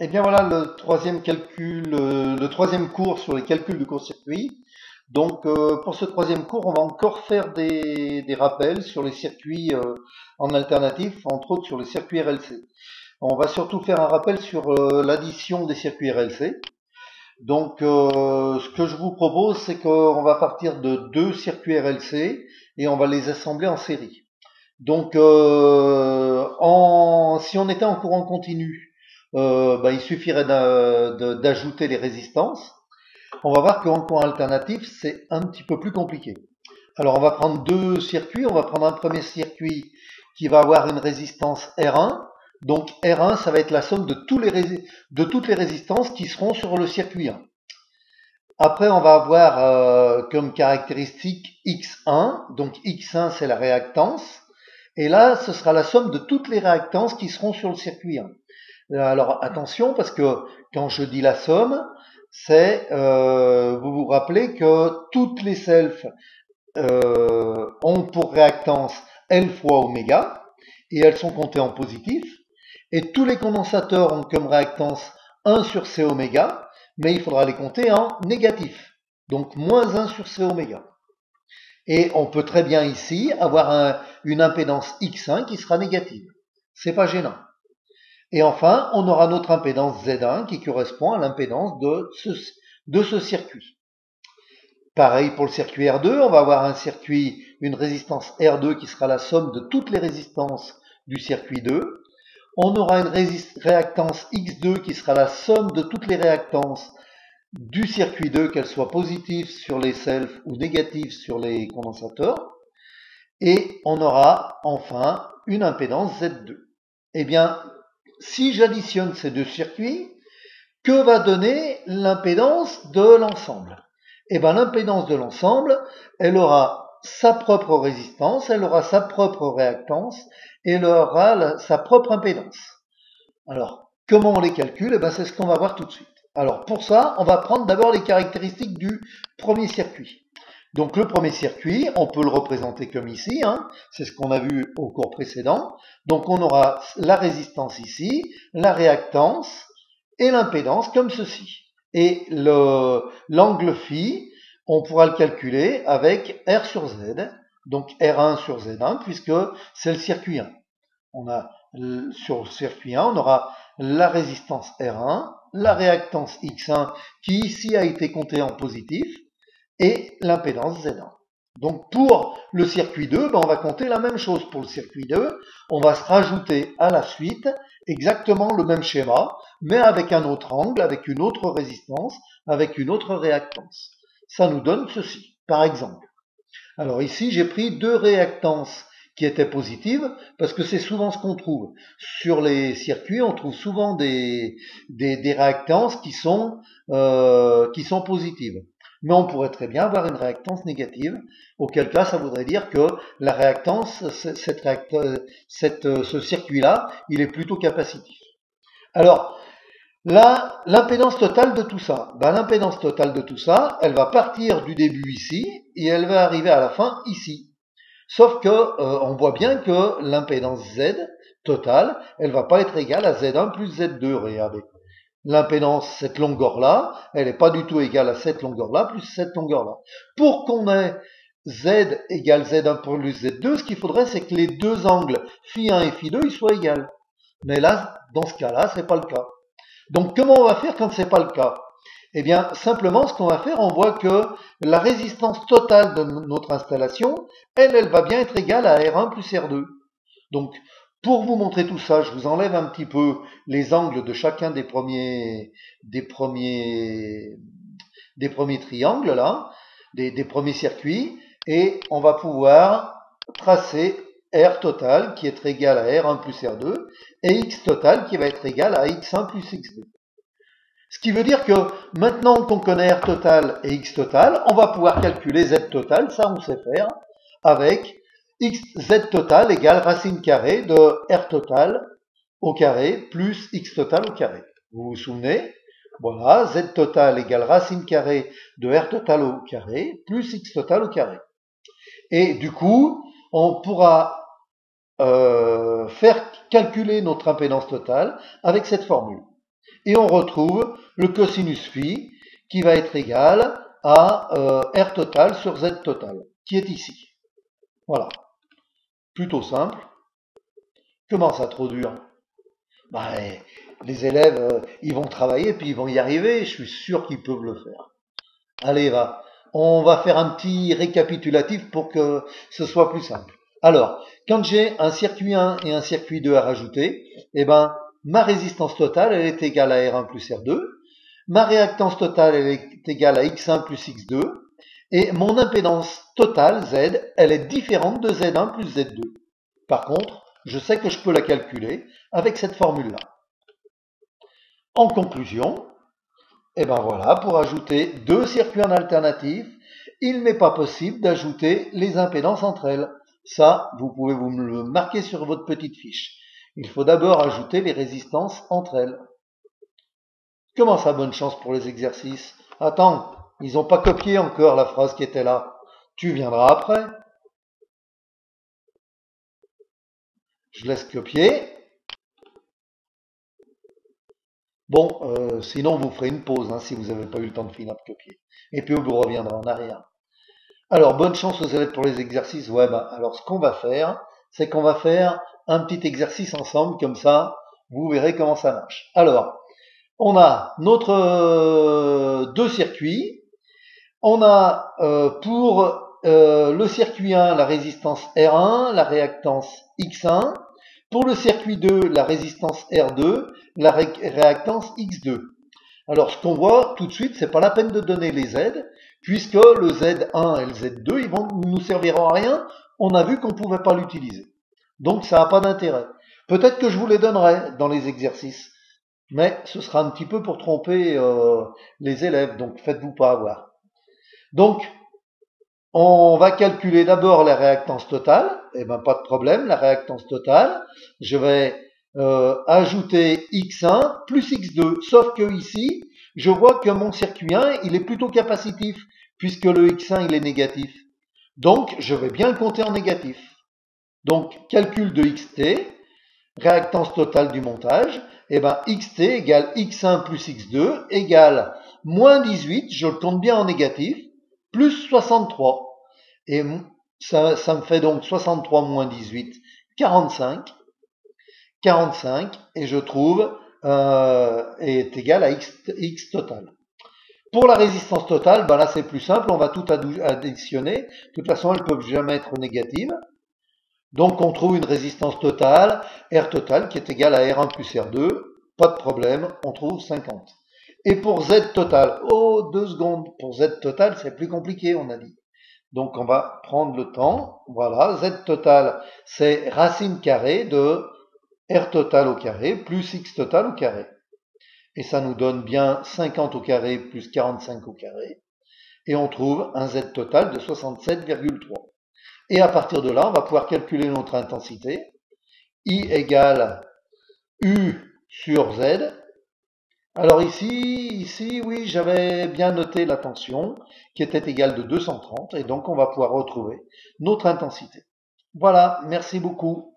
Et bien voilà le troisième calcul, le troisième cours sur les calculs de court-circuit. Donc pour ce troisième cours, on va encore faire des rappels sur les circuits en alternatif, entre autres sur les circuits RLC. On va surtout faire un rappel sur l'addition des circuits RLC. Donc ce que je vous propose, c'est qu'on va partir de deux circuits RLC et on va les assembler en série. Donc, si on était en courant continu, il suffirait d'ajouter les résistances. On va voir qu'en courant alternatif, c'est un petit peu plus compliqué. Alors, on va prendre deux circuits. On va prendre un premier circuit qui va avoir une résistance R1. Donc, R1, ça va être la somme de toutes les résistances qui seront sur le circuit 1. Après, on va avoir comme caractéristique X1. Donc, X1, c'est la réactance. Et là, ce sera la somme de toutes les réactances qui seront sur le circuit 1. Alors attention, parce que quand je dis la somme, vous vous rappelez que toutes les selfs ont pour réactance L fois oméga, et elles sont comptées en positif, et tous les condensateurs ont comme réactance 1 sur C oméga, mais il faudra les compter en négatif, donc moins 1 sur C oméga. Et on peut très bien ici avoir une impédance X1 qui sera négative. C'est pas gênant. Et enfin, on aura notre impédance Z1 qui correspond à l'impédance de ce circuit. Pareil pour le circuit R2, on va avoir une résistance R2 qui sera la somme de toutes les résistances du circuit 2. On aura une réactance X2 qui sera la somme de toutes les réactances du circuit 2, qu'elles soient positives sur les selfs ou négatives sur les condensateurs. Et on aura enfin une impédance Z2. Eh bien, si j'additionne ces deux circuits, que va donner l'impédance de l'ensemble? Eh bien, l'impédance de l'ensemble, elle aura sa propre résistance, elle aura sa propre réactance et elle aura sa propre impédance. Alors, comment on les calcule? Eh bien, c'est ce qu'on va voir tout de suite. Alors, pour ça, on va prendre d'abord les caractéristiques du premier circuit. Donc, le premier circuit, on peut le représenter comme ici, hein, c'est ce qu'on a vu au cours précédent. Donc, on aura la résistance ici, la réactance et l'impédance comme ceci. Et l'angle phi, on pourra le calculer avec R sur Z, donc R1 sur Z1, puisque c'est le circuit 1. On a sur le circuit 1, on aura la résistance R1, la réactance X1 qui ici a été comptée en positif et l'impédance Z1. Donc pour le circuit 2, on va compter la même chose pour le circuit 2. On va se rajouter à la suite exactement le même schéma, mais avec un autre angle, avec une autre résistance, avec une autre réactance. Ça nous donne ceci, par exemple. Alors ici, j'ai pris deux réactances qui étaient positives, parce que c'est souvent ce qu'on trouve. Sur les circuits, on trouve souvent des réactances qui sont positives. Mais on pourrait très bien avoir une réactance négative, auquel cas ça voudrait dire que la réactance, ce circuit-là, il est plutôt capacitif. Alors, là, l'impédance totale de tout ça, l'impédance totale de tout ça, elle va partir du début ici et elle va arriver à la fin ici. Sauf que on voit bien que l'impédance Z totale, elle va pas être égale à Z1 plus Z2. Regardez, l'impédance, cette longueur-là, elle n'est pas du tout égale à cette longueur-là plus cette longueur-là. Pour qu'on ait Z égale Z1 plus Z2, ce qu'il faudrait, c'est que les deux angles phi1 et phi2 ils soient égaux. Mais là, dans ce cas-là, c'est pas le cas. Donc, comment on va faire quand c'est pas le cas? Eh bien, simplement, ce qu'on va faire, on voit que la résistance totale de notre installation, elle va bien être égale à R1 plus R2. Donc, pour vous montrer tout ça, je vous enlève un petit peu les angles de chacun des premiers triangles, là, des premiers circuits, et on va pouvoir tracer R total qui est égal à R1 plus R2, et X total qui va être égal à X1 plus X2. Ce qui veut dire que maintenant qu'on connaît R total et X total, on va pouvoir calculer Z total, ça on sait faire, avec Z total égale racine carrée de R total au carré plus X total au carré. Vous vous souvenez? Voilà, Z total égale racine carrée de R total au carré plus X total au carré. Et du coup, on pourra faire calculer notre impédance totale avec cette formule. Et on retrouve le cosinus phi qui va être égal à R total sur Z total, qui est ici. Voilà. Plutôt simple. Comment ça, trop dur? Ben, les élèves, ils vont travailler, puis ils vont y arriver. Je suis sûr qu'ils peuvent le faire. Allez, va. On va faire un petit récapitulatif pour que ce soit plus simple. Alors, quand j'ai un circuit 1 et un circuit 2 à rajouter, eh ben, ma résistance totale, elle est égale à R1 plus R2. Ma réactance totale, elle est égale à X1 plus X2. Et mon impédance totale, Z, elle est différente de Z1 plus Z2. Par contre, je sais que je peux la calculer avec cette formule-là. En conclusion, et ben voilà, pour ajouter deux circuits en alternatif, il n'est pas possible d'ajouter les impédances entre elles. Ça, vous pouvez vous le marquer sur votre petite fiche. Il faut d'abord ajouter les résistances entre elles. Comment ça, bonne chance pour les exercices? Attends, ils n'ont pas copié encore la phrase qui était là. Tu viendras après. Je laisse copier. Bon, sinon vous ferez une pause hein, si vous n'avez pas eu le temps de finir de copier. Et puis vous reviendrez en arrière. Alors, bonne chance aux élèves pour les exercices. Ouais, ben, alors ce qu'on va faire, c'est qu'on va faire un petit exercice ensemble, comme ça, vous verrez comment ça marche. Alors, on a notre deux circuits. On a pour le circuit 1 la résistance R1, la réactance X1. Pour le circuit 2, la résistance R2, la réactance X2. Alors, ce qu'on voit tout de suite, c'est pas la peine de donner les Z, puisque le Z1 et le Z2, ils vont nous servir à rien. On a vu qu'on ne pouvait pas l'utiliser. Donc, ça n'a pas d'intérêt. Peut-être que je vous les donnerai dans les exercices, mais ce sera un petit peu pour tromper les élèves, donc faites-vous pas avoir. Donc, on va calculer d'abord la réactance totale. Eh bien, pas de problème, la réactance totale. Je vais ajouter X1 plus X2. Sauf que ici, je vois que mon circuit 1, il est plutôt capacitif, puisque le X1, il est négatif. Donc, je vais bien le compter en négatif. Donc, calcul de XT, réactance totale du montage. Eh bien, XT égale X1 plus X2 égale moins 18, je le compte bien en négatif, plus 63. Et ça me fait donc 63 moins 18, 45. 45, et je trouve est égal à X total. Pour la résistance totale, ben là c'est plus simple, on va tout additionner. De toute façon, elles ne peuvent jamais être négatives. Donc on trouve une résistance totale, R total, qui est égale à R1 plus R2. Pas de problème, on trouve 50. Et pour Z total, oh, 2 secondes, pour Z total, c'est plus compliqué, on a dit. Donc on va prendre le temps. Voilà, Z total, c'est racine carrée de R total au carré plus X total au carré. Et ça nous donne bien 50 au carré plus 45 au carré. Et on trouve un Z total de 67,3. Et à partir de là, on va pouvoir calculer notre intensité. I égale U sur Z. Alors ici, oui, j'avais bien noté la tension qui était égale de 230. Et donc, on va pouvoir retrouver notre intensité. Voilà, merci beaucoup.